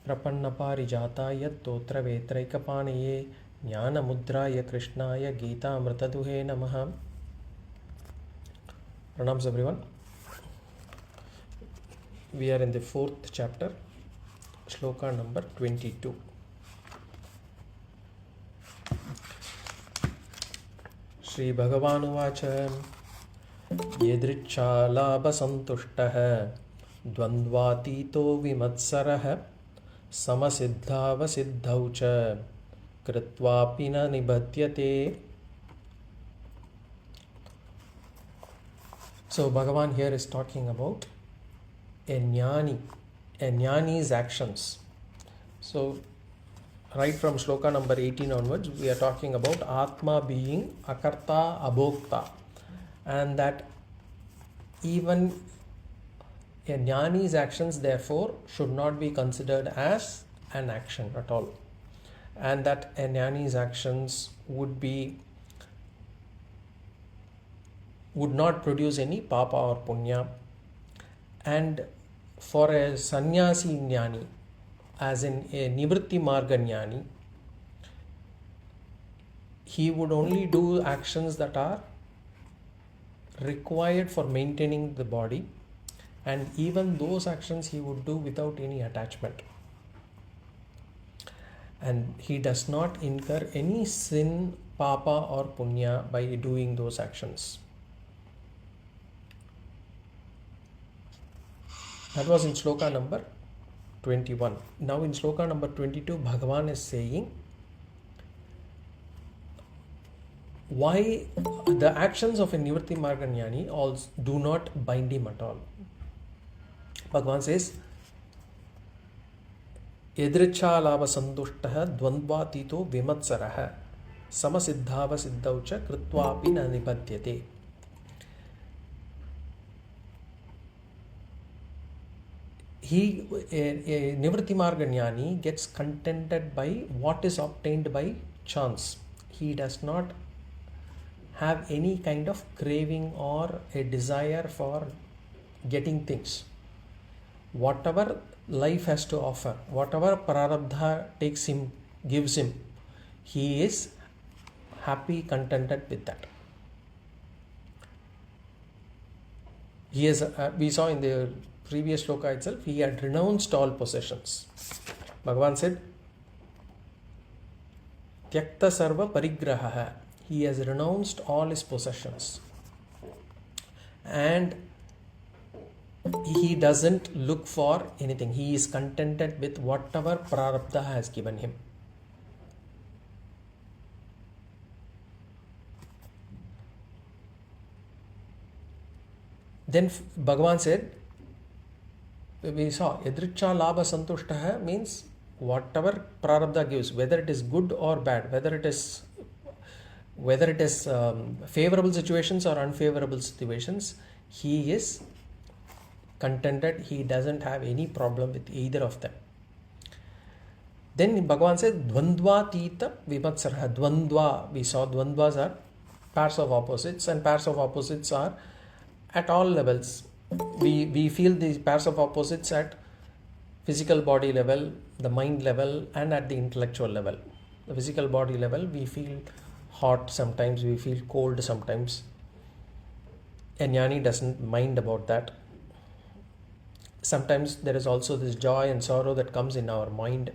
प्रपन्नपारिजाताय तोत्रवेत्रैकपाणये ज्ञानमुद्राय कृष्णाय गीतामृतदुहे नमः. Pranams everyone. We are in the 4th chapter, Sloka number 22. Shri Bhagavan uvacha yedriccālābhasantuṣṭah dvandvātīto vimatsaraḥ Siddhāvasiddhau ca kritvāpi na nibhatyate. So Bhagavan here is talking about a jñāni's actions. So right from Sloka number 18 onwards, we are talking about Atma being akarta abhokta, and that even a jñāni's actions therefore should not be considered as an action at all, and that a jñāni's actions would not produce any papa or punya. And for a sannyasi-jñāni, as in a nivritti Mārga jñāni, he would only do actions that are required for maintaining the body, and even those actions he would do without any attachment, and he does not incur any sin, papa or punya by doing those actions. That was in Sloka number 21. Now in Sloka number 22, Bhagavan is saying why the actions of a nivritti Mārga jñāni also do not bind him at all. Bhagavan says yedriccālābhasantuṣṭah dvandvātīto vimatsaraḥ Siddhāvasiddhau ca kritvāpi na nibhatyate. A nivritti Mārga jñāni gets contented by what is obtained by chance. He does not have any kind of craving or a desire for getting things. Whatever life has to offer, whatever prarabdha takes him, gives him, he is happy, contented with that. He is, we saw in the previous sloka itself, he had renounced all possessions. Bhagavan said, Tyakta sarva parigraha. He has renounced all his possessions. And he doesn't look for anything. He is contented with whatever prarabdha has given him. Then Bhagavan said, we saw yedriccālābhasantuṣṭah means whatever prarabdha gives, whether it is good or bad, whether it is favorable situations or unfavorable situations, he is contented. He doesn't have any problem with either of them. Then Bhagavan said dvandvātīta vimatsaraḥ. Dvandva, we saw dvandvas are pairs of opposites, and pairs of opposites are at all levels. We feel these pairs of opposites at physical body level, the mind level, and at the intellectual level. The physical body level, we feel hot sometimes, we feel cold sometimes. A jñāni doesn't mind about that. Sometimes there is also this joy and sorrow that comes in our mind.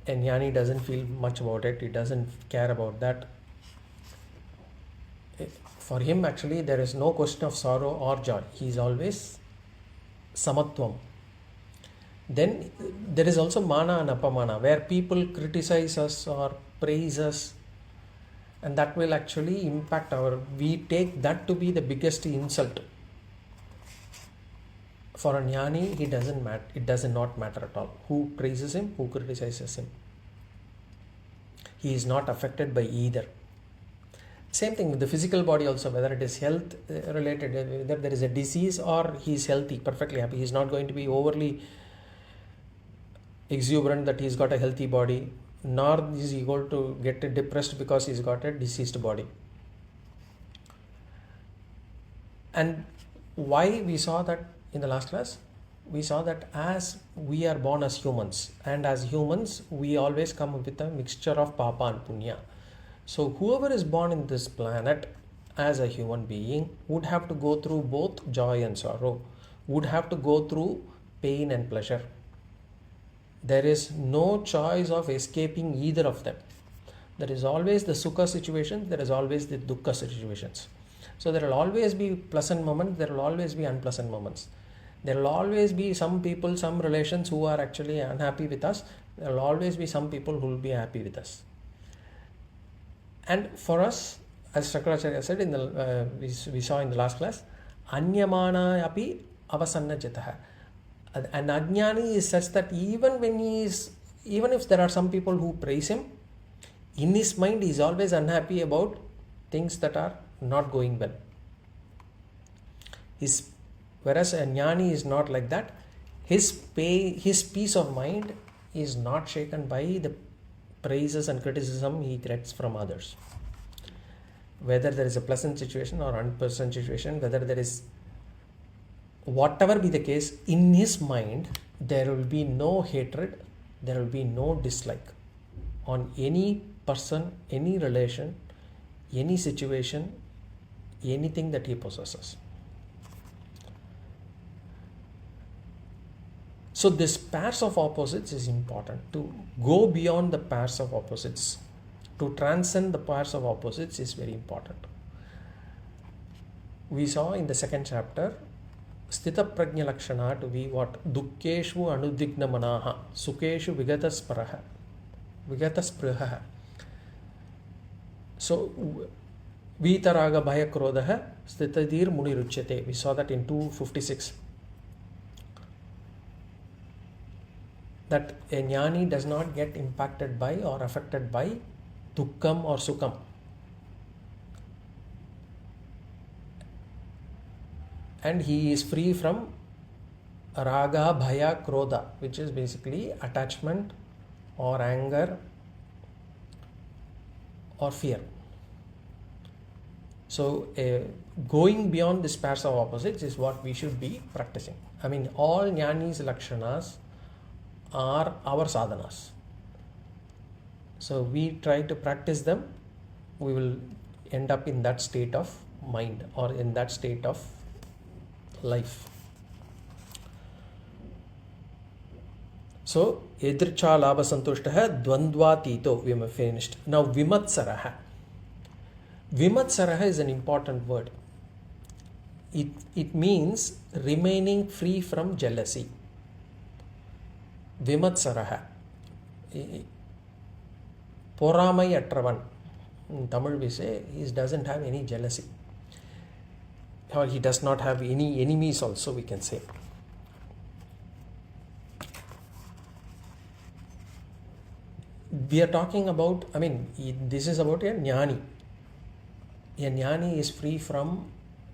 A jñāni doesn't feel much about it, he doesn't care about that. For him, actually, there is no question of sorrow or joy. He is always samatvam. Then there is also mana and apamana, where people criticize us or praise us, and that will actually impact we take that to be the biggest insult. For a jñāni, it does not matter at all who praises him, who criticizes him. He is not affected by either. Same thing with the physical body also, whether it is health related, whether there is a disease or he is healthy, perfectly happy. He is not going to be overly exuberant that he's got a healthy body, nor is he going to get depressed because he's got a diseased body. And why we saw that in the last class? we saw that as we are born as humans, and as humans we always come with a mixture of papa and punya. So whoever is born in this planet as a human being would have to go through both joy and sorrow, would have to go through pain and pleasure. There is no choice of escaping either of them. There is always the sukha situation, there is always the dukkha situations. So there will always be pleasant moments, there will always be unpleasant moments. There will always be some people, some relations who are actually unhappy with us. There will always be some people who will be happy with us. And for us, as Shakaracharya said, we saw in the last class, anyamana api avasanna jitaha. An ajñāni is such that even if there are some people who praise him, in his mind he is always unhappy about things that are not going well. Whereas a jnāni is not like that. His peace of mind is not shaken by the praises and criticism he gets from others. Whether there is a pleasant situation or unpleasant situation, whether there is whatever be the case, in his mind there will be no hatred, there will be no dislike on any person, any relation, any situation, anything that he possesses. So this pairs of opposites is important. To go beyond the pairs of opposites, to transcend the pairs of opposites is very important. We saw in the second chapter, Sthita Prajna Lakshana to be what? Dukkeshu Anudigna Manaha, Sukeshu Vigataspruha. So, Vitaraga Bhaya Krodaha, Sthitadir Muni Ruchyate. We saw that in 256. That a jnāni does not get impacted by or affected by dukkham or sukham. And he is free from raga, bhaya, krodha, which is basically attachment or anger or fear. So going beyond this pairs of opposites is what we should be practicing. I mean, all jñānis lakshanas are our sadhanas. So we try to practice them, we will end up in that state of mind or in that state of life. So edricha labha santushtaha dvandva tito, we have finished. Now vimatsaraḥ. Vimatsaraḥ is an important word. It means remaining free from jealousy. Vimatsaraḥ. Poramai atravan. In Tamil we say he doesn't have any jealousy. Or he does not have any enemies also, we can say. We are talking about, this is about a jñāni. A jñāni is free from,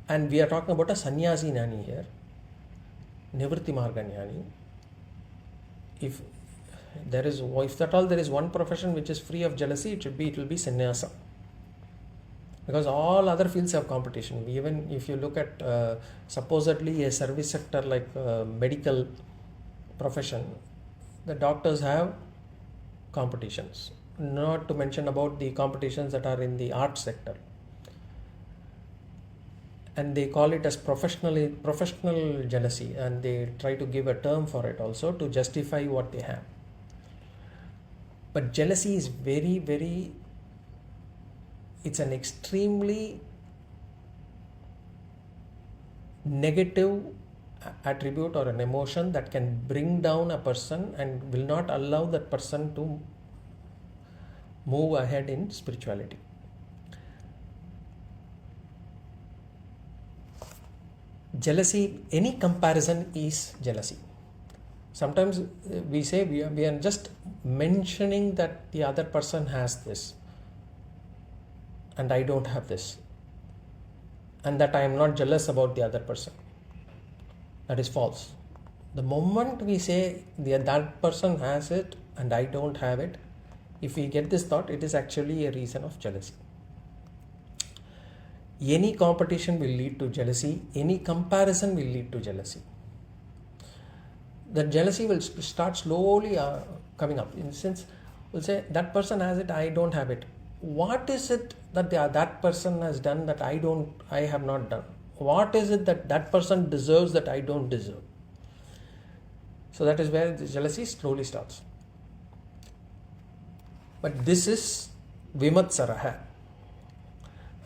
and we are talking about a sannyasi-jñāni here. Nivr Mārga jñāni. If there is one profession which is free of jealousy, it will be sannyasa. Because all other fields have competition. Even if you look at supposedly a service sector like medical profession, the doctors have competitions. Not to mention about the competitions that are in the art sector. And they call it as professional jealousy, and they try to give a term for it also to justify what they have. But jealousy is very, very, it's an extremely negative attribute or an emotion that can bring down a person and will not allow that person to move ahead in spirituality. Jealousy, any comparison is jealousy. Sometimes we say we are just mentioning that the other person has this and I don't have this, and that I am not jealous about the other person. That is false. The moment we say that person has it and I don't have it, if we get this thought, it is actually a reason of jealousy. Any competition will lead to jealousy. Any comparison will lead to jealousy. the jealousy will start slowly coming up. In the sense, we'll say that person has it, I don't have it. What is it that that person has done that I have not done? What is it that that person deserves that I don't deserve? So that is where the jealousy slowly starts. But this is vimatsaraḥ.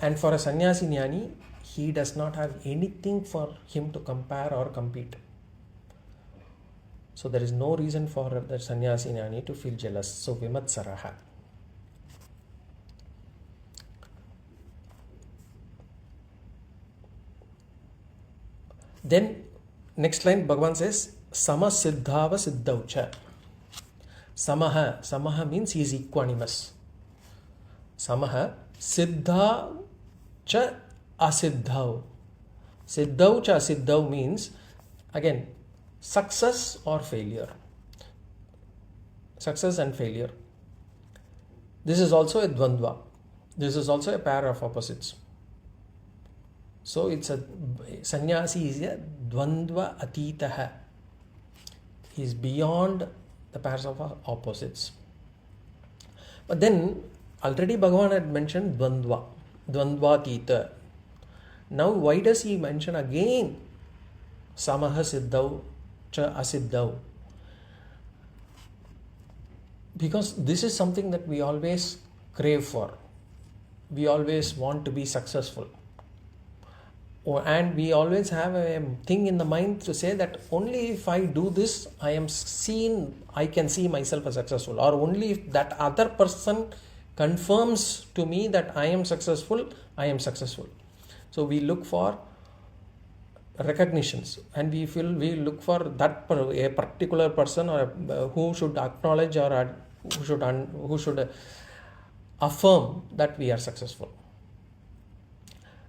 And for a sannyasi-jñāni, he does not have anything for him to compare or compete. So there is no reason for the sannyasi-jñāni to feel jealous. So vimatsaraḥ. Then next line Bhagavan says Siddhāvasiddhau. Samaḥ means he is equanimous. Samaḥ siddha cha asiddhau. Siddhau cha asiddhau means again success or failure. Success and failure. This is also a dvandva. This is also a pair of opposites. So it's a sannyasi is a dvandva atitaḥ. He is beyond the pairs of opposites. But then already Bhagavan had mentioned dvandva atita. Now why does he mention again Samaḥ siddhau cha asiddhau? Because this is something that we always crave for. We always want to be successful. And we always have a thing in the mind to say that only if I do this, I can see myself as successful. Or only if that other person confirms to me that I am successful, I am successful. So we look for recognitions, and we look for that a particular person or who should acknowledge or who should affirm that we are successful.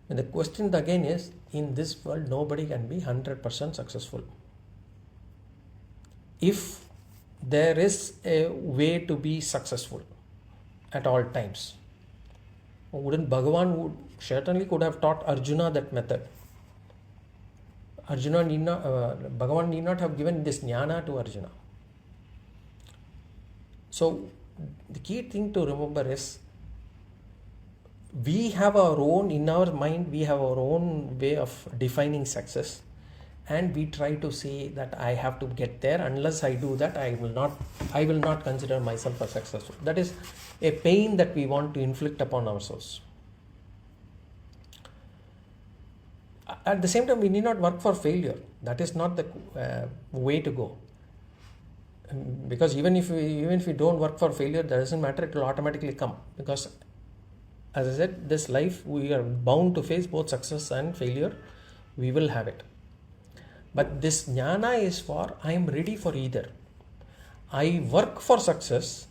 And the question again is, in this world nobody can be 100% successful. If there is a way to be successful at all times, wouldn't Bhagavan certainly could have taught Arjuna that method? Bhagavan need not have given this jnana to Arjuna. So the key thing to remember is, we have our own, in our mind, we have our own way of defining success, and we try to say that I have to get there. Unless I do that, I will not consider myself as successful. That is a pain that we want to inflict upon ourselves. At the same time, we need not work for failure. That is not the way to go. Because even if we don't work for failure, that doesn't matter. It will automatically come. Because as I said, this life, we are bound to face both success and failure. We will have it. But this jnana is for, I am ready for either. I work for success.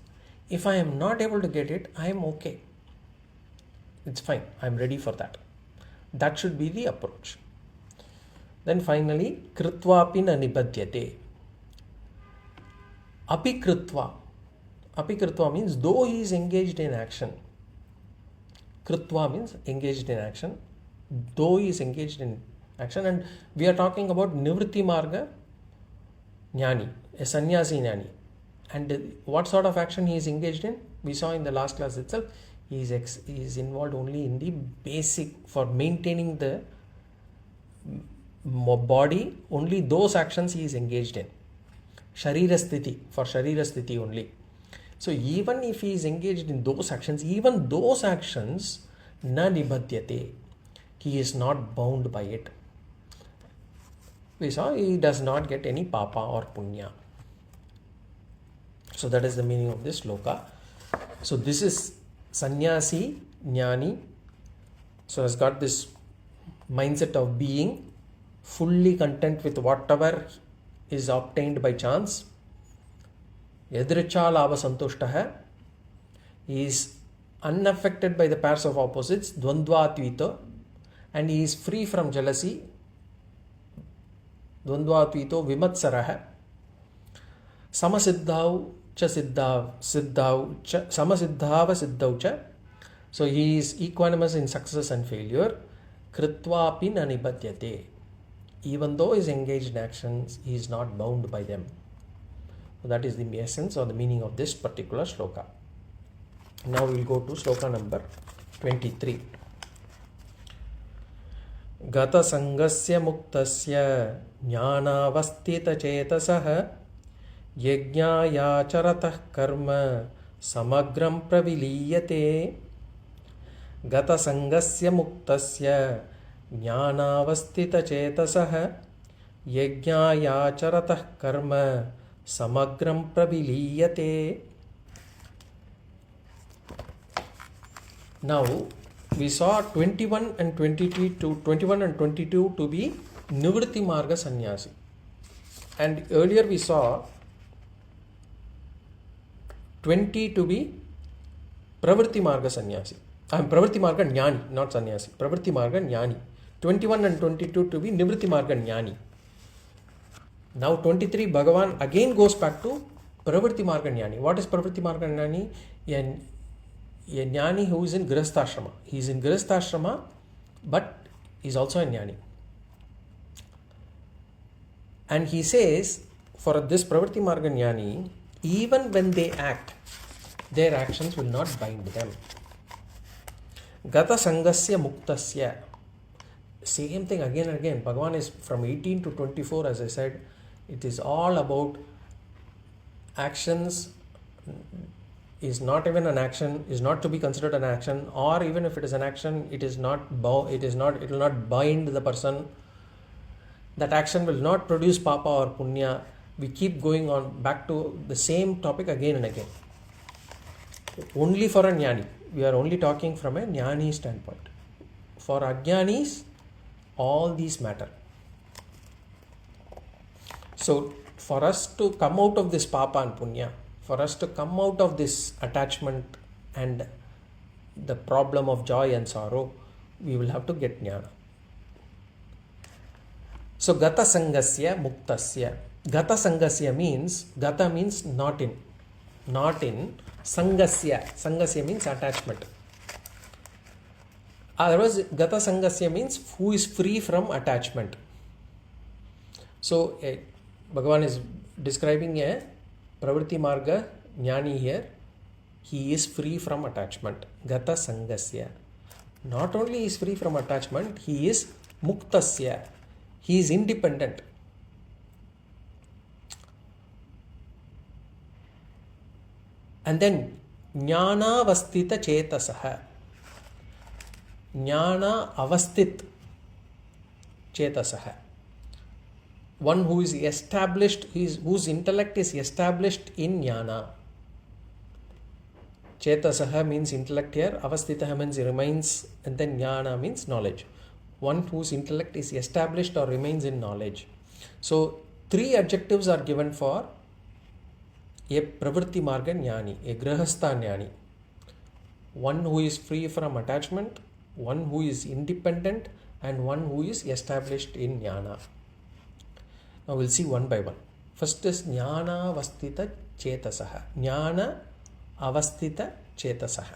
If I am not able to get it, I am okay. It's fine. I am ready for that. That should be the approach. Then finally, kritvapi na nibhadyate. Api kritva. Api kritva means though he is engaged in action. Kritva means engaged in action. Though he is engaged in action, and we are talking about Nivritti Mārga jñāni, a sannyasi-jñāni. And what sort of action he is engaged in? We saw in the last class itself. He is involved only in the basic, for maintaining the body, only those actions he is engaged in. Sharira sthiti, for Sharira sthiti only. So even if he is engaged in those actions, even those actions, na nibhadyate, he is not bound by it. We saw he does not get any papa or punya. So that is the meaning of this sloka. So this is sannyasi-jñāni. So has got this mindset of being fully content with whatever is obtained by chance. Yadricha lava santushtah. He is unaffected by the pairs of opposites, dvandva atvito, and he is free from jealousy. Dvandva atvito vimatsaraḥ. Samasiddhau cha siddhāvasiddhau cha Siddhāvasiddhau cha. So he is equanimous in success and failure. Kritvapi na nibhadyate. even though he is engaged in actions, he is not bound by them. So that is the essence or the meaning of this particular sloka. Now we will go to sloka number 23. Gata sangasya muktasya jnānavastita cetasah yajñāyacharatah karma samagram praviliyate. Gata sangasya muktasya jnānavastita cetasah yajñāyacharatah karma samagram praviliyate. Now we saw 21 and 22 to be Nivritti Mārga sannyasi, and earlier we saw 20 to be Pravritti Mārga sannyasi. Pravritti Mārga jñāni, not sannyasi. Pravritti Mārga jñāni. 21 and 22 to be Nivritti Mārga jñāni. Now 23, Bhagavan again goes back to Pravritti Mārga jñāni. What is Pravritti Mārga jñāni? A jnani who is in Grihastha-ashrama. He is in Grihastha-ashrama, but he is also a jnani. And he says, for this Pravritti Mārga jnani, even when they act, their actions will not bind them. Gata sangasya muktasya. Same thing again and again. Bhagavan is from 18 to 24, as I said. It is all about actions. Is not even an action, is not to be considered an action, or even if it is an action, it will not bind the person. That action will not produce papa or punya. We keep going on back to the same topic again and again. Only for a jnani. We are only talking from a jnani standpoint. For ajñānis, all these matter. So for us to come out of this papa and punya, for us to come out of this attachment and the problem of joy and sorrow, we will have to get jnana. So gata sangasya muktasya. Gata sangasya means, gata means not in. Not in. Sangasya. Sangasya means attachment. Otherwise, gata sangasya means who is free from attachment. So Bhagavan is describing a Pravritti Mārga jnāni here. He is free from attachment. Gata sangasya. Not only is free from attachment, he is muktasya. He is independent. And then jnāna avastita cetasah. Jnāna avastit cetasah. One who is established, whose intellect is established in jnana. Chetasaha means intellect here, avastitaha means remains, and then jnana means knowledge. One whose intellect is established or remains in knowledge. So, three adjectives are given for a Pravritti Mārga jnāni, a Grihastha jnāni. One who is free from attachment, one who is independent, and one who is established in jnana. Now we'll see one by one. First is Jnāna avastita cetasaha. Jnana avastita cetasaha.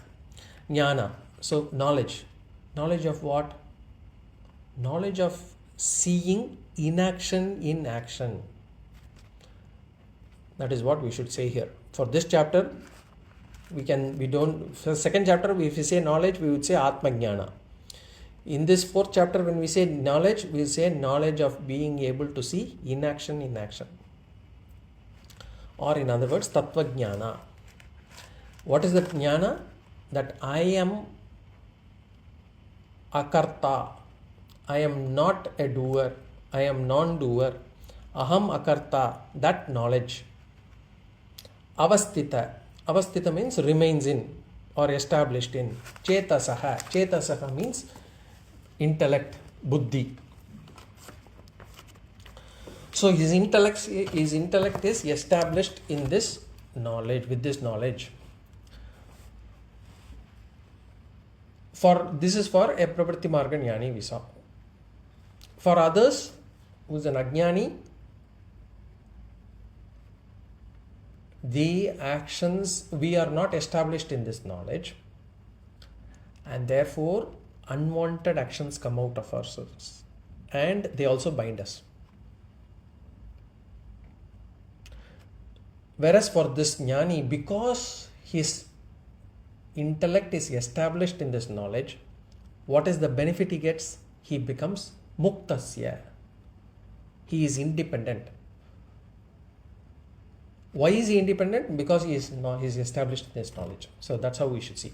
Jnana. So knowledge. Knowledge of what? Knowledge of seeing inaction in action. That is what we should say here. For this chapter, for second chapter, if we say knowledge, we would say Atma Jnana. In this fourth chapter, when we say knowledge, we say knowledge of being able to see inaction in action. Or in other words, Tattva Jnana. What is that Jnana? That I am akarta. I am not a doer. I am non-doer. Aham akarta. That knowledge. Avastita. Avastita means remains in or established in. Chetasaha. Chetasaha means intellect, buddhi. So his intellect is established in this knowledge, with this knowledge. This is for a Pravritti Mārga jnāni we saw. For others, who is an ajñāni, the actions, we are not established in this knowledge, and therefore unwanted actions come out of ourselves. and they also bind us. Whereas for this jnani, because his intellect is established in this knowledge, what is the benefit he gets? He becomes muktasya. He is independent. Why is he independent? Because he is established in his knowledge. So that's how we should see.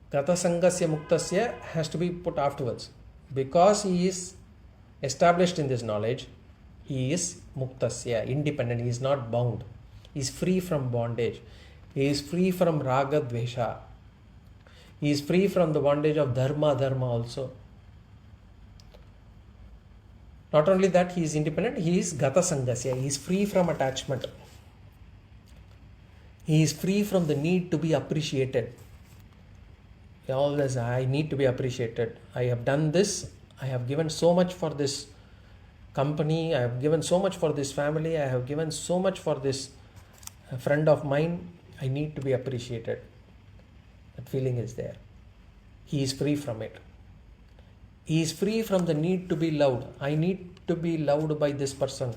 Gata sangasya muktasya has to be put afterwards. Because he is established in this knowledge, he is muktasya, independent. He is not bound. He is free from bondage. He is free from raga dvesha. He is free from the bondage of dharma also. Not only that, he is independent, he is gata sangasya. He is free from attachment. He is free from the need to be appreciated. Always, I need to be appreciated. I have done this. I have given so much for this company. I have given so much for this family. I have given so much for this friend of mine. I need to be appreciated. That feeling is there. He is free from it. He is free from the need to be loved. I need to be loved by this person.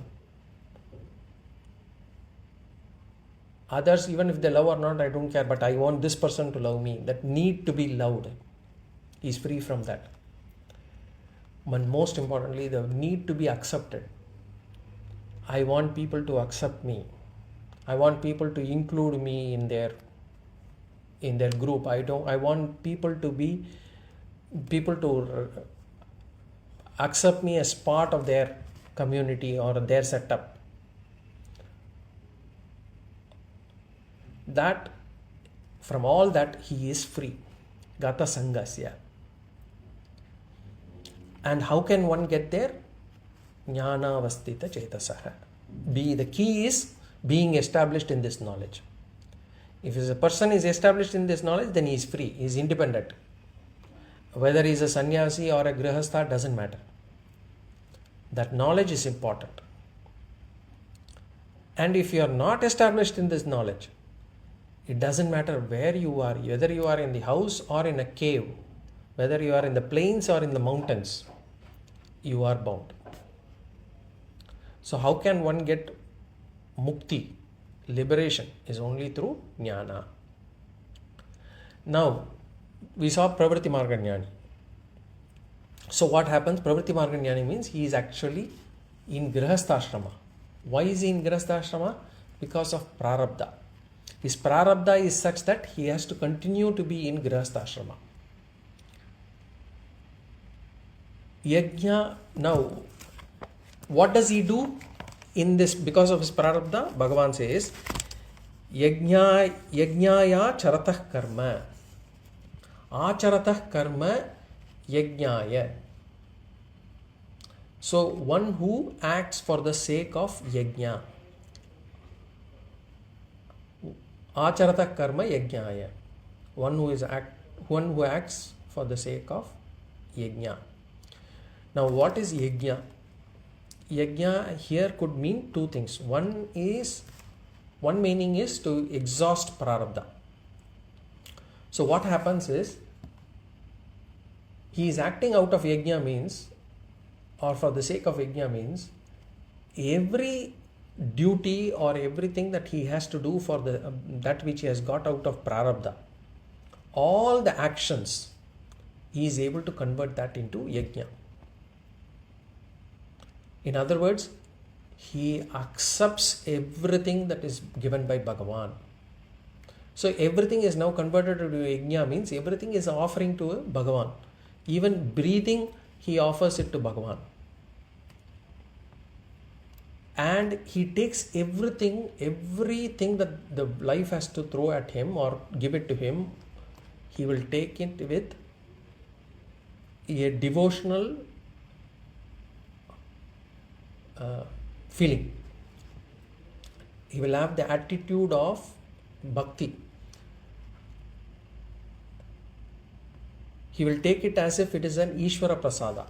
Others, even if they love or not, I don't care, but I want this person to love me. That need to be loved. He is free from that. But most importantly, the need to be accepted. I want people to accept me. I want people to include me in their group. I want people to accept me as part of their community or their setup. That, from all that, he is free. Gata sangasya. And how can one get there? Jnana avastita chetasah. The key is being established in this knowledge. If a person is established in this knowledge, then he is free, he is independent. Whether he is a sannyasi or a grihastha, doesn't matter. That knowledge is important. And if you are not established in this knowledge, it doesn't matter where you are, whether you are in the house or in a cave, whether you are in the plains or in the mountains, you are bound. So how can one get mukti? Liberation is only through jnana. Now, we saw pravritti mārga jñāni. So what happens? Pravritti mārga jñāni means he is actually in grihastha. Why is he in grihastha? Because of prarabdha. His prarabdha is such that he has to continue to be in grihastha. Yajna, now, what does he do in this? Because of his prarabdha, Bhagavan says, yajnaya charatah karma. Acharatah karma yajnaya. So, one who acts for the sake of yajna. Acharatah karma yajnaya. One who acts for the sake of yajna. Now, what is yajna? Yajna here could mean two things. One meaning is to exhaust prarabdha. So what happens is, he is acting out of yajna means, or for the sake of yajna means, every duty or everything that he has to do for that which he has got out of prarabdha, all the actions, he is able to convert that into yajna. In other words, he accepts everything that is given by Bhagavan. So everything is now converted to yajna means everything is offering to Bhagavan. Even breathing, he offers it to Bhagavan. And he takes everything that the life has to throw at him or give it to him, he will take it with a devotional feeling. He will have the attitude of bhakti. He will take it as if it is an Ishvara Prasada.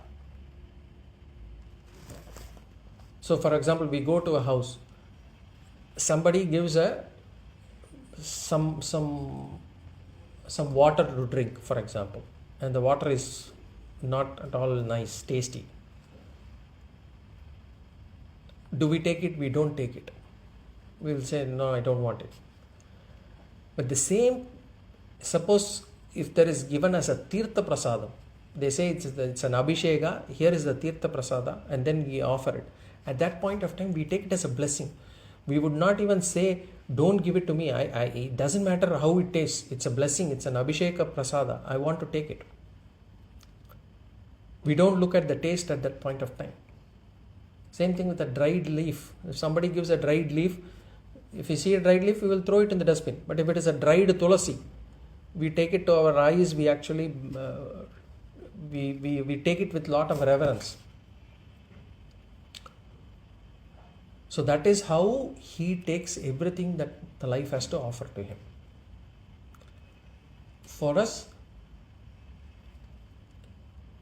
So, for example, we go to a house. Somebody gives some water to drink, for example, and the water is not at all nice, tasty. Do we take it? We don't take it. We will say, no, I don't want it. But the same, suppose if there is given as a tirtha prasadam, they say it's an abhisheka, here is the tirtha prasada, and then we offer it. At that point of time, we take it as a blessing. We would not even say, don't give it to me. It doesn't matter how it tastes. It's a blessing. It's an abhisheka prasada. I want to take it. We don't look at the taste at that point of time. Same thing with a dried leaf. If somebody gives a dried leaf, if we see a dried leaf, we will throw it in the dustbin. But if it is a dried tulasi, we take it to our eyes. We actually we take it with lot of reverence. So that is how he takes everything that the life has to offer to him. For us,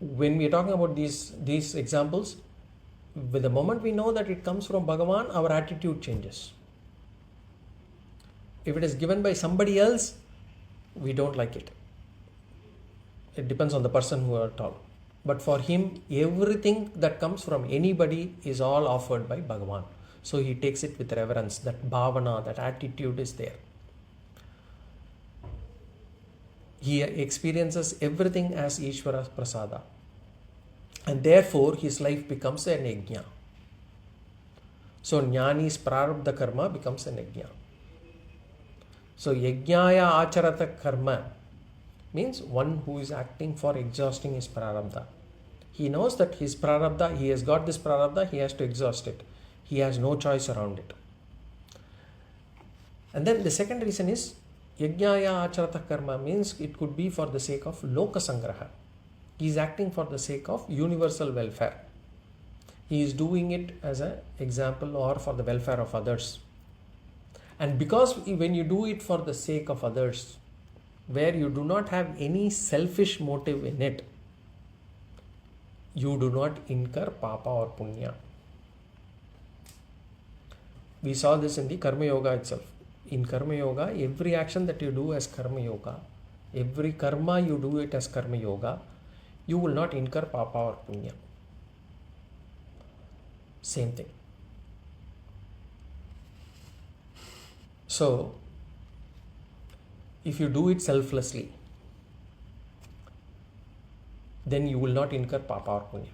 when we are talking about these examples, with the moment we know that it comes from Bhagavan, our attitude changes. If it is given by somebody else, we don't like it. It depends on the person who are told. But for him, everything that comes from anybody is all offered by Bhagavan. So he takes it with reverence. That bhavana, that attitude is there. He experiences everything as Ishvara Prasada. And therefore, his life becomes an yajna. So jñāni's prarabdha karma becomes an yajna. So yajnaya acharata karma means one who is acting for exhausting his prarabdha. He knows that his prarabdha, he has got this prarabdha, he has to exhaust it. He has no choice around it. And then the second reason is yajnaya acharata karma means it could be for the sake of loka sangraha. He is acting for the sake of universal welfare. He is doing it as an example or for the welfare of others. And because when you do it for the sake of others, where you do not have any selfish motive in it, you do not incur papa or punya. We saw this in the Karma Yoga itself. In Karma Yoga, every action that you do as Karma Yoga, every karma you do it as Karma Yoga, you will not incur papa or punya. Same thing. So, if you do it selflessly, then you will not incur papa or punya.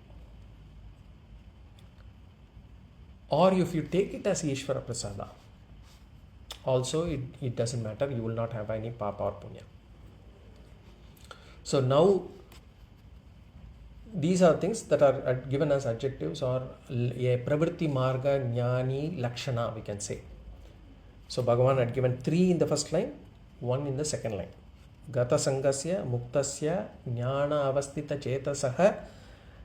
Or if you take it as Ishvara Prasada, also it doesn't matter, you will not have any papa or punya. So now, these are things that are given as adjectives or a pravritti Mārga jñāni lakshana, we can say. So Bhagavan had given 3 in the first line, 1 in the second line. Gata sangasya muktasya jñāna avastita chetasaha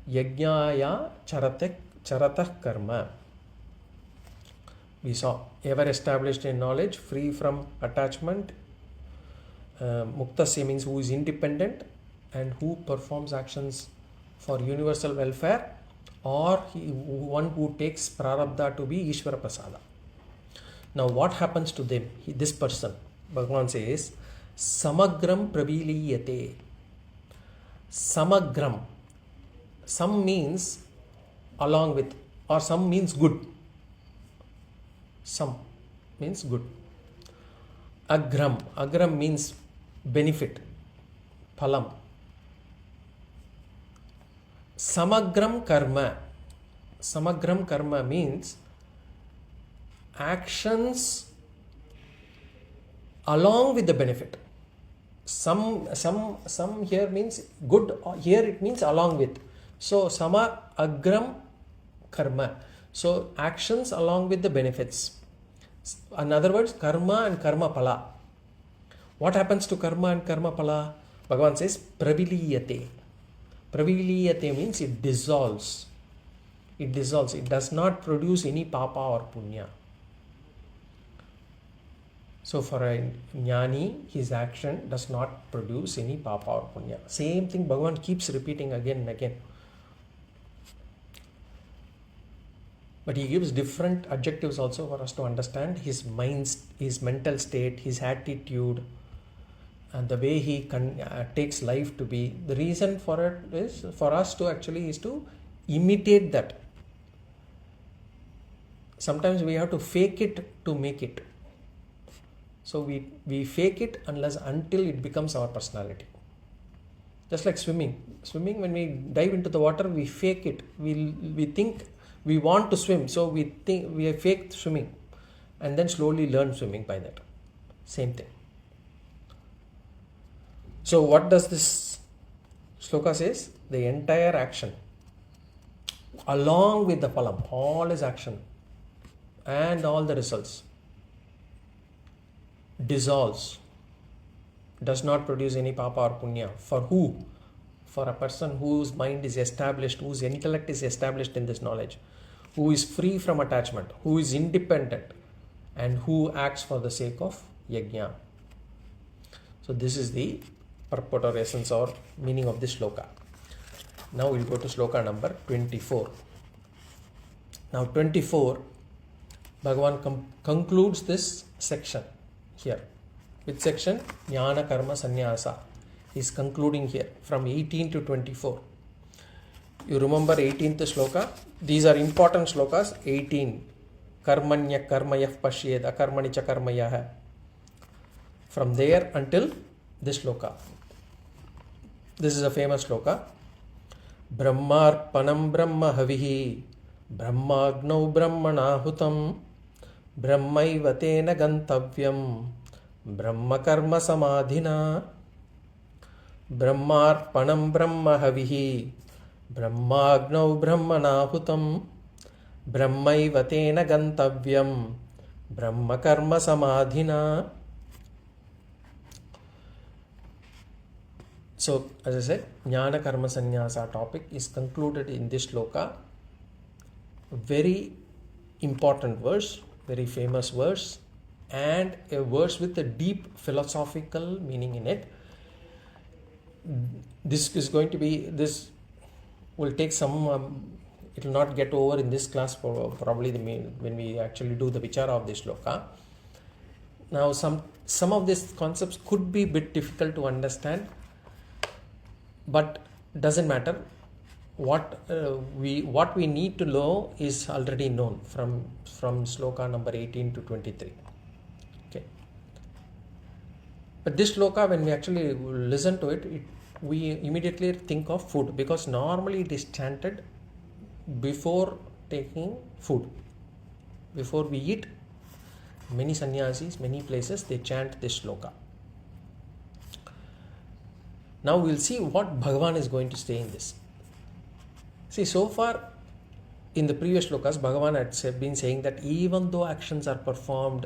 yajñāya charatah karma. We saw ever established in knowledge, free from attachment. Muktasya means who is independent and who performs actions for universal welfare, or one who takes prarabdha to be Ishvara Prasada. Now what happens to them? This person, Bhagavan says, samagram praviliyate. Samagram. Sam means along with, or some means good. Some means good. Agram. Agram means benefit. Phalam. Samagram karma. Samagram karma means actions along with the benefit. Some here means good, here it means along with. So samagram karma. So actions along with the benefits. In other words, karma and karma phala. What happens to karma and karma phala? Bhagavan says praviliyate. Praviliyate means it dissolves. It dissolves. It does not produce any papa or punya. So for a jnāni, his action does not produce any papa or punya. Same thing Bhagavan keeps repeating again and again. But he gives different adjectives also for us to understand his mind, his mental state, his attitude, and the way he takes life to be. The reason for it is for us to actually is to imitate that. sometimes we have to fake it to make it. So we fake it until it becomes our personality. Just like swimming. Swimming, when we dive into the water, we fake it. We think we want to swim, so we think we have faked swimming, and then slowly learn swimming by that. Same thing. So what does this sloka says? The entire action, along with the phalam, all is action and all the results, dissolves, does not produce any papa or punya. For who? For a person whose mind is established, whose intellect is established in this knowledge, who is free from attachment, who is independent, and who acts for the sake of yajna. So this is the purport or essence or meaning of this sloka. Now we'll go to sloka number 24. Now 24, Bhagavan concludes this section here. Which section? Jnana karma sannyasa is concluding here from 18 to 24. You remember 18th sloka? These are important slokas. 18. Karmanya karmayah pashyed akarmani cha karmayah. From there until this sloka. This is a famous sloka. Brahmarpanam brahma havihi brahmagnau brahmanahutam brahmaiva tena gantavyam brahma karma samadhina. Brahmarpanam brahma havihi brahmagnau brahmanahutam brahmaiva tena gantavyam brahma karma samadhina. So, as I said, Jnana Karma Sannyasa topic is concluded in this sloka. Very important verse, very famous verse, and a verse with a deep philosophical meaning in it. This is going to be, this will take some, it will not get over in this class, probably when we actually do the vichara of this sloka. Now, some of these concepts could be a bit difficult to understand, but doesn't matter. What we need to know is already known from sloka number 18 to 23. Okay. But this sloka, when we actually listen to it, we immediately think of food, because normally it is chanted before taking food. Before we eat, many sannyasis, many places, they chant this sloka. Now we'll see what Bhagavan is going to say in this. See, so far in the previous slokas, Bhagavan had been saying that even though actions are performed,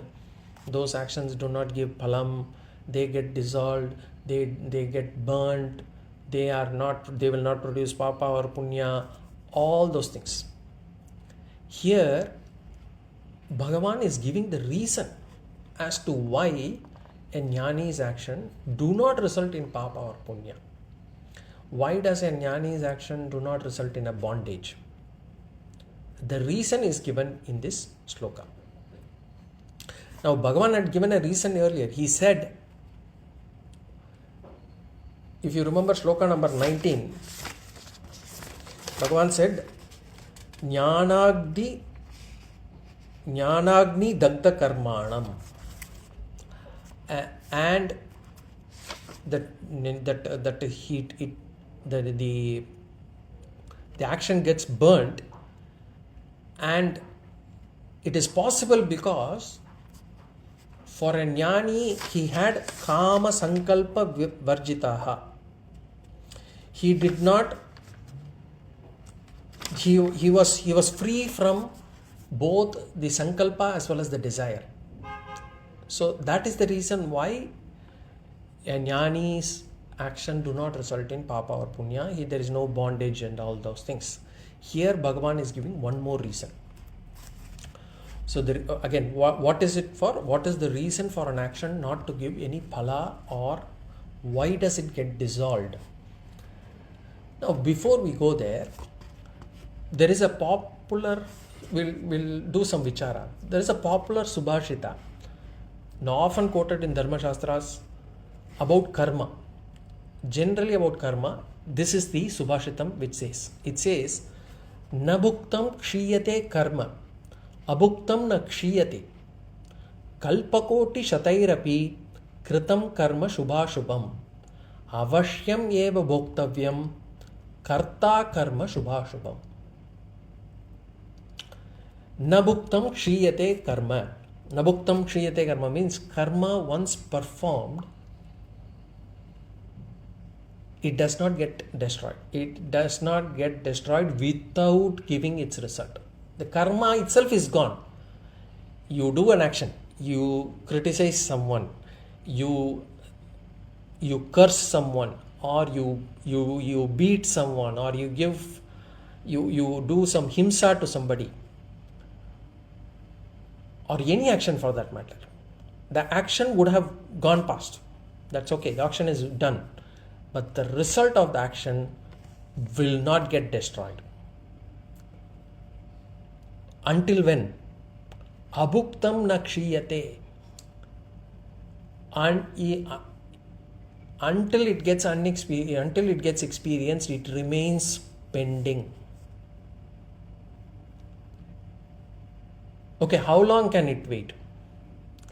those actions do not give phalam, they get dissolved, they get burnt, they will not produce papa or punya, all those things. Here, Bhagavan is giving the reason as to why a jñāni's action do not result in papa or punya. Why does a jñāni's action do not result in a bondage? The reason is given in this sloka. Now, Bhagavan had given a reason earlier. He said, if you remember sloka number 19, Bhagavan said, Jnānagni dagda karmanam. And the action gets burnt, and it is possible because for a jñāni he had kama sankalpa varjitaha. He did not. He was free from both the sankalpa as well as the desire. So that is the reason why a jñāni's action do not result in papa or punya. There is no bondage and all those things. Here Bhagavan is giving one more reason. So again, what is it for? What is the reason for an action not to give any phala, or why does it get dissolved? Now, before we go there is a popular, we'll do some vichara. There is a popular subhashita, now often quoted in Dharma Shastras, about karma. Generally about karma, this is the subhashitam which says, it says, na bhuktam kshiyate karma abhuktam na kshiyate kalpakoti shatairapi kritam karma shubhashubham avashyam eva bhoktavyam karta karma shubhashubham. Nabhuktam kshiyate karma. Nabhuktam kshiyate karma means karma once performed, it does not get destroyed. It does not get destroyed without giving its result. The karma itself is gone. You do an action, you criticize someone, you curse someone, or you beat someone, or you do some himsa to somebody, or any action for that matter. The action would have gone past. That's okay. The action is done. But the result of the action will not get destroyed. Until when? Abhuktam na kshiyate. Until it gets experienced, it remains pending. Okay, how long can it wait?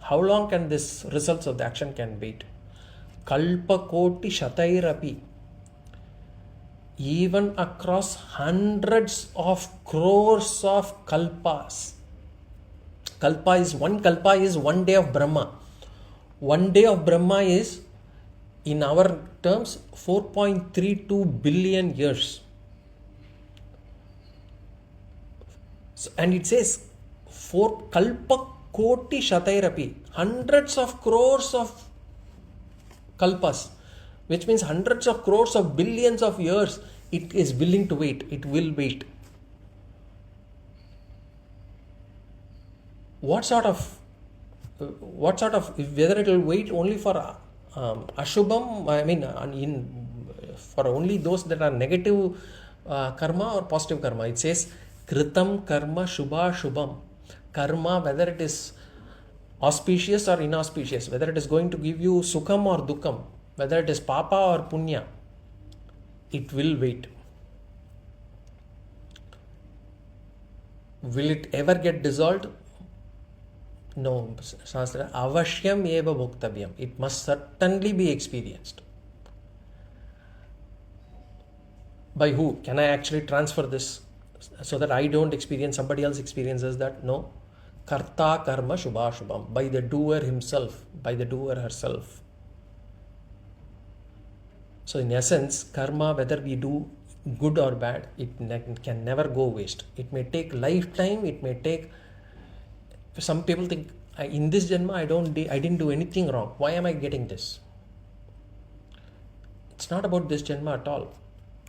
How long can this results of the action can wait? Kalpa koti shatairapi. Even across hundreds of crores of kalpas. Kalpa is one day of Brahma. One day of Brahma is, in our terms, 4.32 billion years. And it says, for kalpa koti shatairapi, hundreds of crores of kalpas, which means hundreds of crores of billions of years, it is willing to wait. It will wait. What sort of whether it will wait only for ashubham, for only those that are negative karma or positive karma. It says kritam karma shubha shubham. Karma, whether it is auspicious or inauspicious, whether it is going to give you sukham or dukkam, whether it is papa or punya, it will wait. Will it ever get dissolved? No. Shastra, avashyam eva bhoktavyam. It must certainly be experienced. By who? Can I actually transfer this so that I don't experience, somebody else experiences that? No. Karta karma shubha shubham. By the doer himself, by the doer herself. So in essence, karma, whether we do good or bad, it can never go waste. It may take lifetime, it may take... Some people think, in this janma I didn't do anything wrong. Why am I getting this? It's not about this janma at all.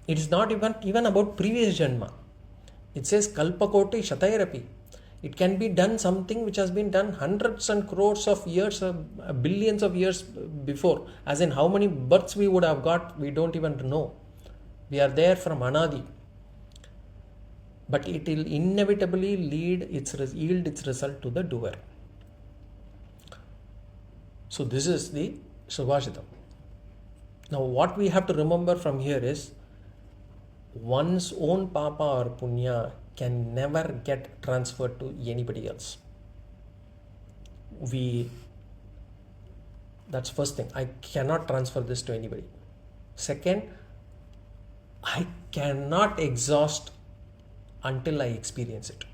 It is not even about previous janma. It says kalpakoti shatairapi. It can be done something which has been done hundreds and crores of years, billions of years before. As in how many births we would have got, we don't even know. We are there from Anadi. But it will inevitably yield its result to the doer. So this is the Subhashitam. Now what we have to remember from here is, one's own papa or punya can never get transferred to anybody else. That's first thing. I cannot transfer this to anybody. Second, I cannot exhaust until I experience it.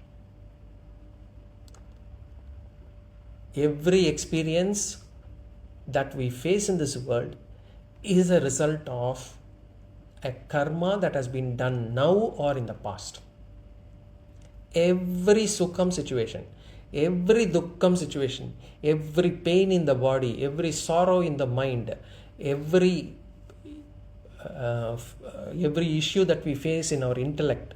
Every experience that we face in this world is a result of a karma that has been done now or in the past. Every sukham situation, every dukkham situation, every pain in the body, every sorrow in the mind, every issue that we face in our intellect,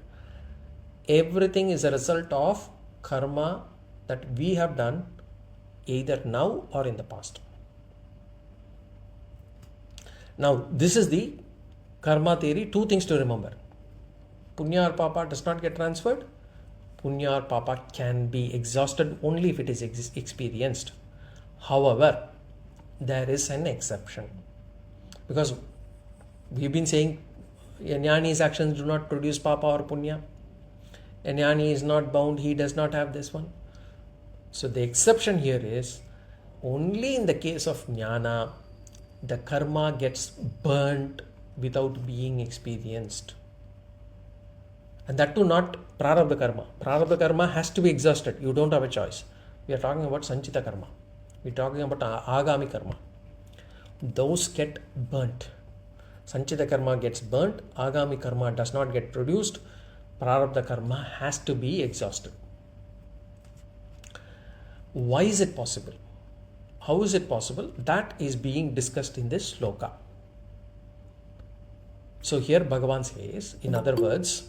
everything is a result of karma that we have done either now or in the past. Now, this is the karma theory. Two things to remember. Punya or papa does not get transferred. Punya or papa can be exhausted only if it is experienced. However, there is an exception. Because we've been saying a jñāni's actions do not produce papa or punya. A jñāni is not bound, he does not have this one. So the exception here is only in the case of jnana, the karma gets burnt without being experienced. And that too not prarabdha karma. Prarabdha karma has to be exhausted. You don't have a choice. We are talking about sanchita karma. We are talking about agami karma. Those get burnt. Sanchita karma gets burnt. Agami karma does not get produced. Prarabdha karma has to be exhausted. Why is it possible? How is it possible? That is being discussed in this sloka. So here Bhagavan says, in other words,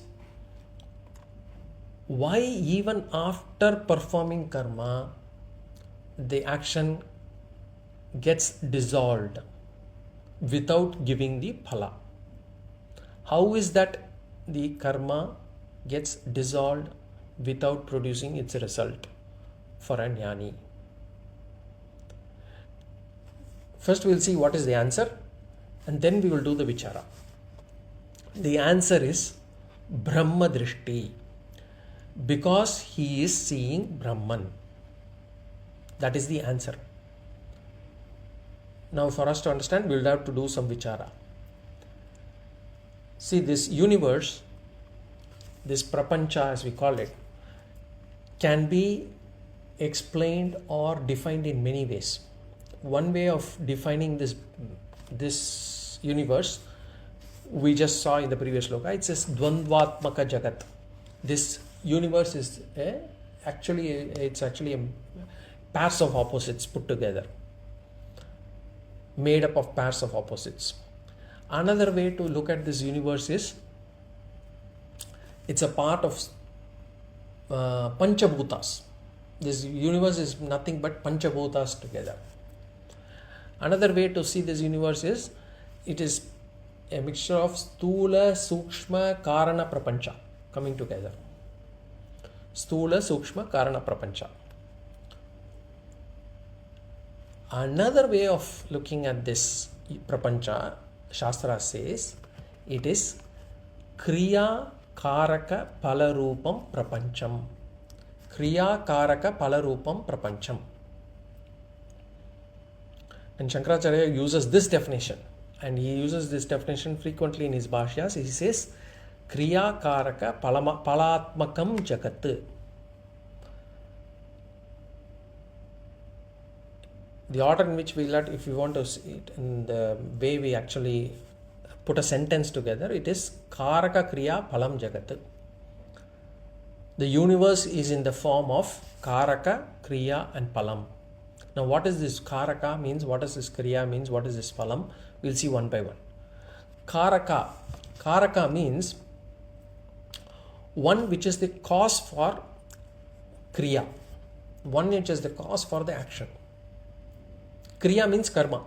why even after performing karma, the action gets dissolved without giving the phala? How is that the karma gets dissolved without producing its result for a jnani? First we will see what is the answer, and then we will do the vichara. The answer is Brahma Drishti, because he is seeing Brahman. That is the answer. Now for us to understand, we will have to do some vichara. See, this universe, this prapancha as we call it, can be explained or defined in many ways. One way of defining this universe, we just saw in the previous sloka. It says dvandvatmaka jagat. This universe is actually pairs of opposites put together, made up of pairs of opposites. Another way to look at this universe is it's a part of panchabhutas. This universe is nothing but panchabhutas together. Another way to see this universe is it is a mixture of stula, sukshma, karana, prapancha coming together. Stula, sukshma, karana, prapancha. Another way of looking at this prapancha, Shastra says, it is kriya karaka palarupam prapancham. Kriya karaka palarupam prapancham. And Shankaracharya uses this definition, and he uses this definition frequently in his bhashyas. He says kriya karaka palatmakam jagat. The order in which we let, if you want to see it in the way we actually put a sentence together, it is karaka kriya palam jagat. The universe is in the form of karaka, kriya and palam. Now what is this karaka means, what does this kriya means, what is this palam? We will see one by one. Karaka means one which is the cause for kriya, one which is the cause for the action. Kriya means karma.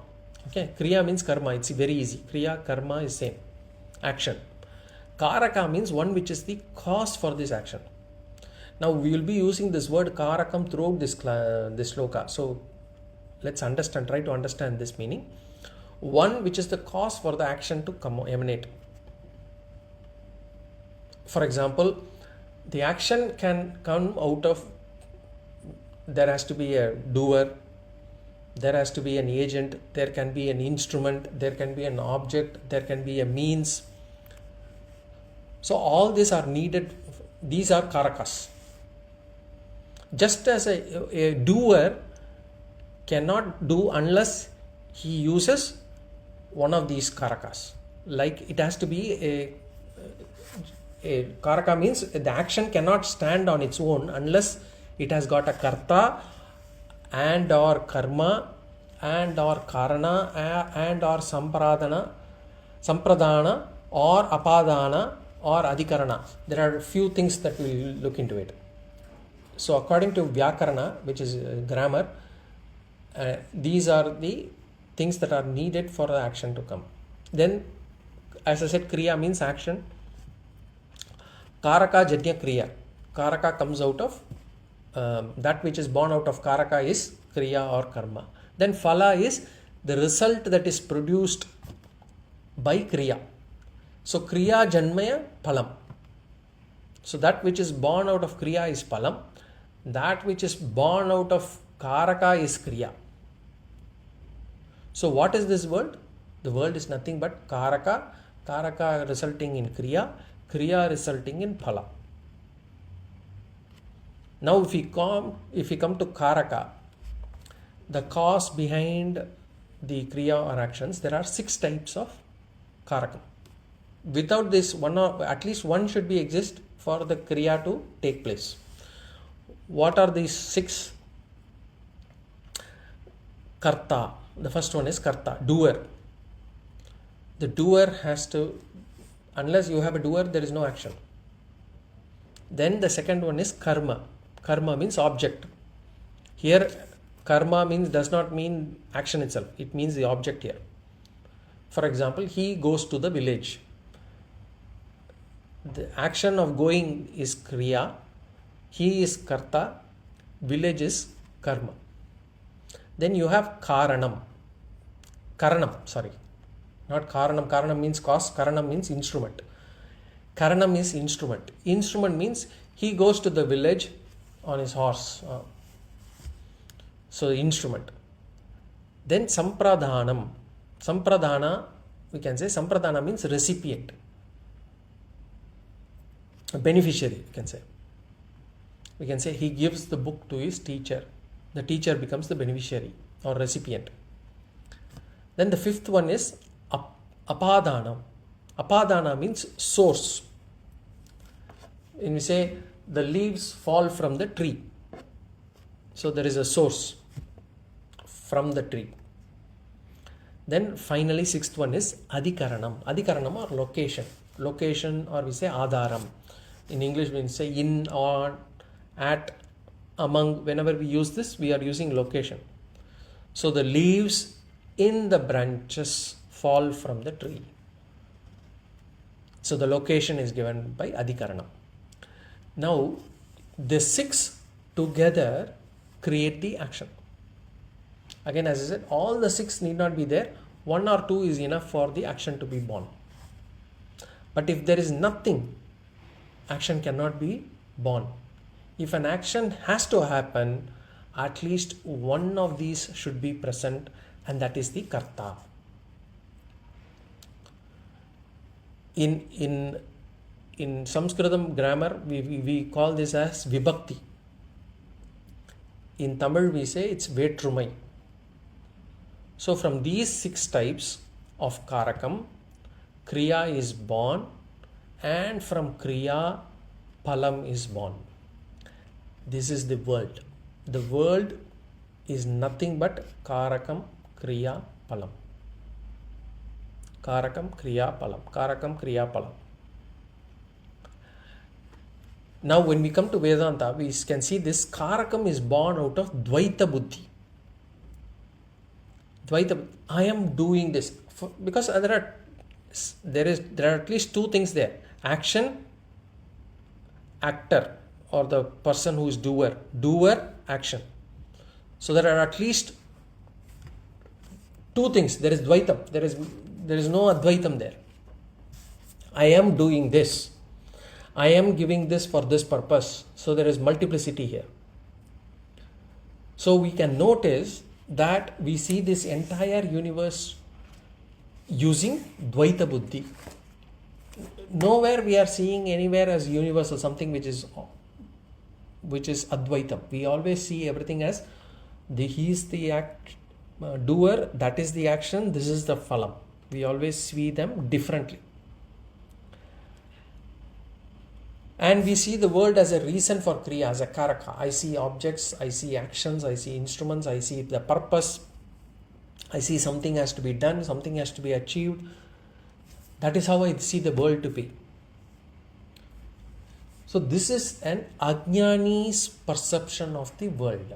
Okay, kriya means karma. It's very easy. Kriya, karma is same. Action. Karaka means one which is the cause for this action. Now we will be using this word karakam throughout this sloka. So let's understand. Try to understand this meaning. One which is the cause for the action to emanate. For example, the action can come out of, there has to be a doer, there has to be an agent, there can be an instrument, there can be an object, there can be a means. So all these are needed. These are karakas. Just as a doer cannot do unless he uses one of these karakas. Like it has to be a karaka means the action cannot stand on its own unless it has got a karta and or karma and or karana and or sampradana or apadana or adhikarana. There are a few things that we will look into it. So according to Vyakarana, which is grammar, these are the things that are needed for the action to come. Then, as I said, kriya means action. Karaka janya kriya. Karaka comes out of that which is born out of karaka is kriya or karma. Then phala is the result that is produced by kriya. So kriya janmaya phalam. So that which is born out of kriya is phalam. That which is born out of karaka is kriya. So what is this world? The world is nothing but karaka, karaka resulting in kriya, kriya resulting in phala. Now if we come to karaka, the cause behind the kriya or actions, there are 6 types of karaka. Without this, one or at least one should be exist for the kriya to take place. What are these 6? Karta. The first one is karta, doer. The doer has to, unless you have a doer, there is no action. Then the second one is karma. Karma means object. Here karma does not mean action itself. It means the object here. For example, he goes to the village. The action of going is kriya. He is karta. Village is karma. Then you have karanam. Not karanam. Karanam means cause. Karanam means instrument. Karanam is instrument. Instrument means he goes to the village on his horse. So instrument. Then sampradhanam. Sampradhana, we can say sampradhana means recipient. A beneficiary, we can say. We can say he gives the book to his teacher. The teacher becomes the beneficiary or recipient. Then the 5th one is apadana. Apadana means source. When we say the leaves fall from the tree, so there is a source from the tree. Then finally 6th one is adhikaranam. Adhikaranam or location. Location, or we say adharam. In English we say in, on, at, among. Whenever we use this, we are using location. So the leaves in the branches fall from the tree. So the location is given by adhikaranam. Now the 6 together create the action. Again, as I said, all the 6 need not be there. 1 or 2 is enough for the action to be born. But if there is nothing, action cannot be born. If an action has to happen, at least one of these should be present, and that is the karta. In Sanskritam grammar, we call this as vibhakti. In Tamil, we say it's vetrumai. So from these 6 types of karakam, kriya is born, and from kriya, phalam is born. This is the world. The world is nothing but karakam, kriya, phalam. Karakam, kriya, phalam. Karakam, kriya, phalam. Now when we come to Vedanta, we can see this karakam is born out of dvaita buddhi. Dvaita, I am doing this. Because there are at least 2 things there. Action, actor, or the person who is doer. Doer, action. So there are at least 2 things. There is dvaitam. There is no advaitam there. I am doing this. I am giving this for this purpose. So there is multiplicity here. So we can notice that we see this entire universe using dvaita buddhi. Nowhere we are seeing anywhere as universe or something which is advaitam. We always see everything as he is the doer, that is the action, this is the phalam. We always see them differently. And we see the world as a reason for kriya, as a karaka. I see objects, I see actions, I see instruments, I see the purpose. I see something has to be done, something has to be achieved. That is how I see the world to be. So this is an ajñāni's perception of the world.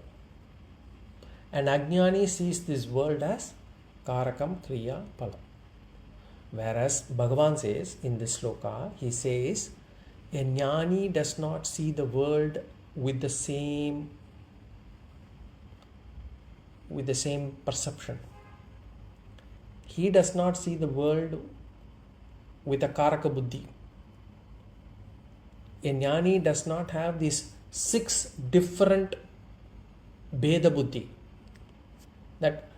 An ajñāni sees this world as karakam, kriya, phalam. Whereas Bhagavan says in this sloka, he says, a jñāni does not see the world with the same perception. He does not see the world with a karaka buddhi. A jñāni does not have this 6 different Bheda Buddhi. That,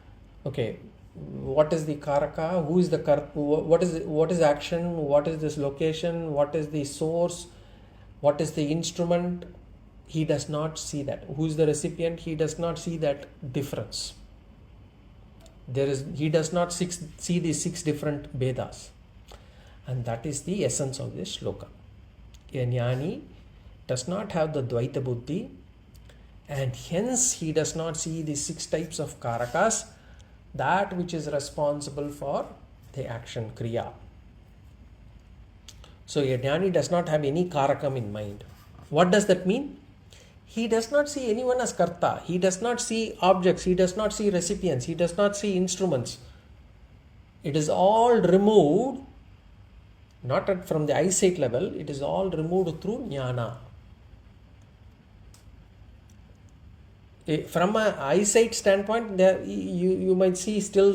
okay, what is the Karaka, who is the what is action, what is this location, what is the source, what is the instrument? He does not see that. Who is the recipient? He does not see that difference. He does not see these 6 different Vedas. And that is the essence of this sloka. A jnāni does not have the Dvaita Buddhi, and hence he does not see the 6 types of Karakas, that which is responsible for the action Kriya. So a jnāni does not have any Karakam in mind. What does that mean? He does not see anyone as Karta. He does not see objects. He does not see recipients. He does not see instruments. It is all removed, not from the eyesight level, it is all removed through Jnana. From an eyesight standpoint, there you might see still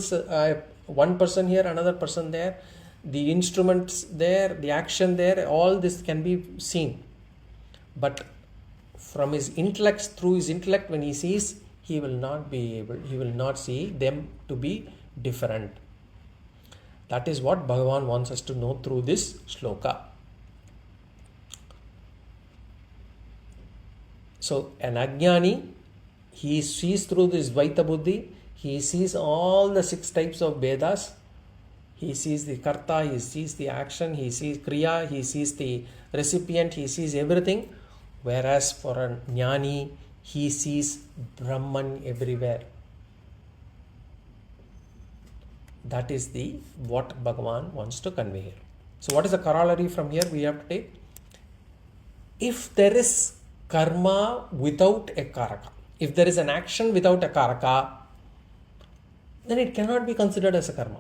one person here, another person there, the instruments there, the action there, all this can be seen. But from his intellect, through his intellect, when he sees, he will not see them to be different. That is what Bhagavan wants us to know through this sloka. So an ajñāni, he sees through this Dvaita Buddhi, he sees all the 6 types of Vedas, he sees the Karta, he sees the action, he sees Kriya, he sees the recipient, he sees everything. Whereas for a jnāni, he sees Brahman everywhere. That is what Bhagavan wants to convey here. So what is the corollary from here we have to take? If there is karma without a karaka, if there is an action without a karaka, then it cannot be considered as a karma.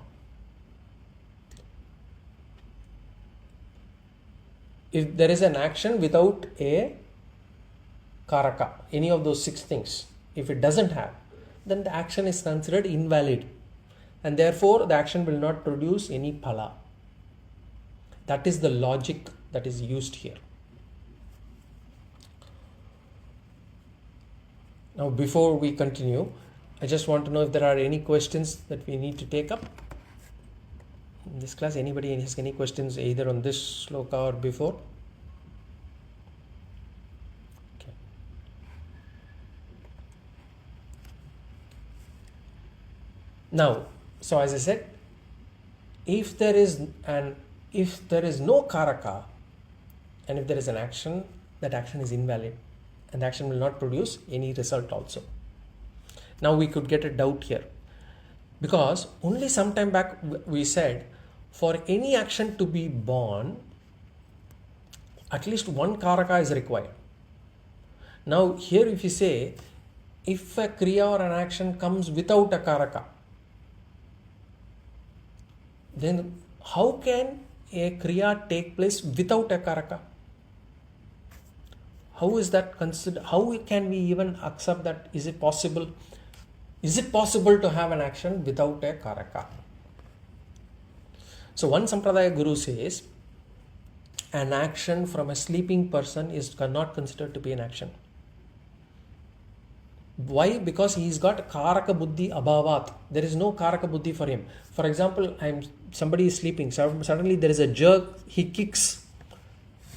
If there is an action without a karaka, any of those 6 things, if it doesn't have, then the action is considered invalid, and therefore the action will not produce any phala. That is the logic that is used here. Now before we continue, I just want to know if there are any questions that we need to take up in this class. Anybody has any questions either on this sloka or before? Okay. Now, so as I said, if there is no karaka and if there is an action, that action is invalid and the action will not produce any result also. Now we could get a doubt here, because only some time back we said for any action to be born, at least one karaka is required. Now here if you say, if a kriya or an action comes without a karaka, then how can a kriya take place without a karaka? How is that considered? How can we even accept that? Is it possible? Is it possible to have an action without a karaka? So one Sampradaya Guru says, an action from a sleeping person is not considered to be an action. Why? Because he's got karaka buddhi abhavat. There is no karaka buddhi for him. For example, somebody is sleeping. Suddenly there is a jerk. He kicks.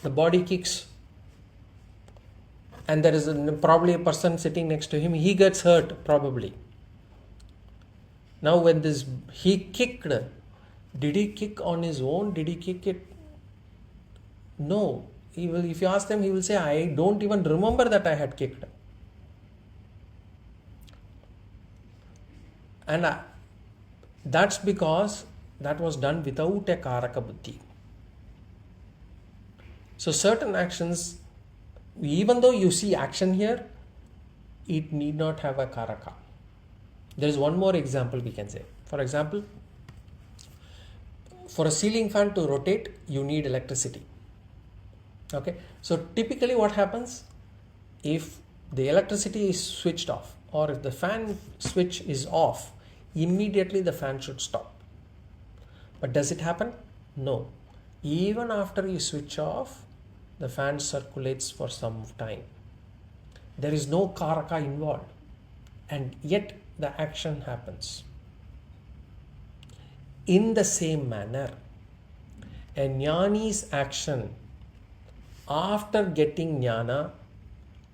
The body kicks. And there is probably a person sitting next to him. He gets hurt probably. Now when he kicked, did he kick on his own? Did he kick it? No. If you ask him, he will say, I don't even remember that I had kicked. And that's because that was done without a karaka buddhi. So certain actions, even though you see action here, it need not have a karaka. There is one more example we can say. For example, for a ceiling fan to rotate, you need electricity. Okay. So typically what happens, if the electricity is switched off or if the fan switch is off, immediately the fan should stop. But does it happen? No. Even after you switch off, the fan circulates for some time. There is no karaka involved, and yet the action happens. In the same manner, a jnāni's action after getting jnana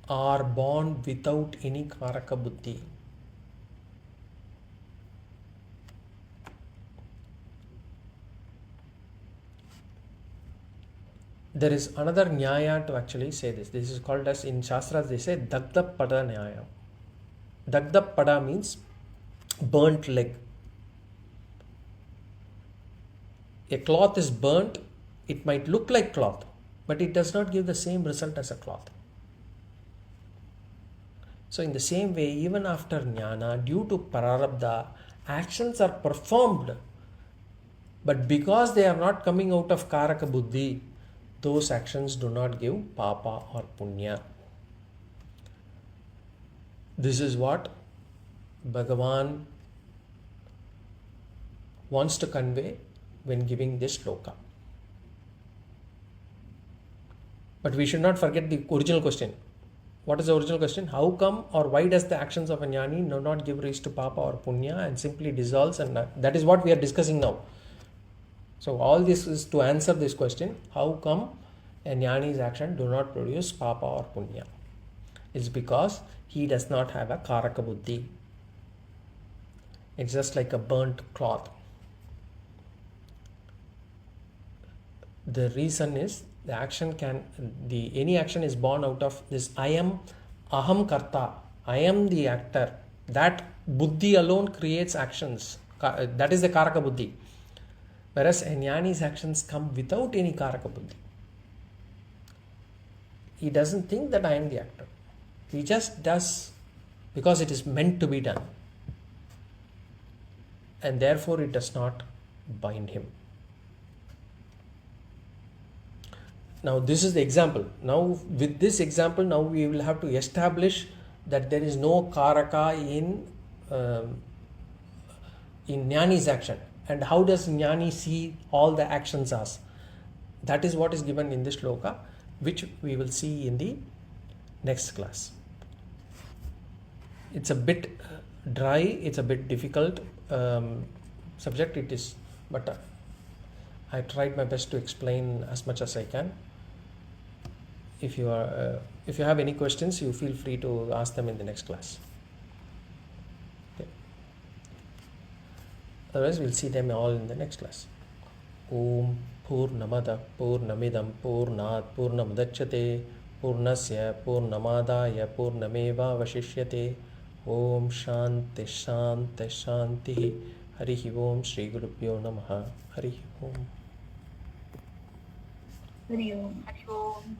are born without any karaka buddhi. There is another nyaya to actually say this. This is called as, in Shastras they say, Dagda Pada Nyaya. Dagda Pada means burnt leg. A cloth is burnt, it might look like cloth, but it does not give the same result as a cloth. So in the same way, even after jnana, due to prarabdha, actions are performed, but because they are not coming out of karaka buddhi, those actions do not give papa or punya. This is what Bhagavan wants to convey when giving this sloka. But we should not forget the original question. What is the original question? How come or why does the actions of a jnani do not give rise to papa or punya and simply dissolves? And that is what we are discussing now. So all this is to answer this question. How come a jnani's action do not produce papa or punya? It's because he does not have a karaka buddhi. It's just like a burnt cloth. The reason is any action is born out of this aham karta, I am the actor. That buddhi alone creates actions. That is the karaka buddhi. Whereas a jnani's actions come without any karaka buddhi. He doesn't think that I am the actor. He just does because it is meant to be done. And therefore it does not bind him. Now this is the example. Now with this example, now we will have to establish that there is no karaka in jnani's action. And how does jnani see all the actions as? That is what is given in this sloka, which we will see in the next class. It's a bit dry, it's a bit difficult subject it is, but I tried my best to explain as much as I can. If you have any questions, you feel free to ask them in the next class. Okay. Otherwise, we'll see them all in the next class. Om Purnamada Purnamidam Purnat Purnamudachyate Purnasya Purnamadaya Purnameva Vashishyate. Om Shanti Shanti Shanti. Harihi Om Shri Gurubhyo Namaha. Harihi Om. Hari Om. Hari Om.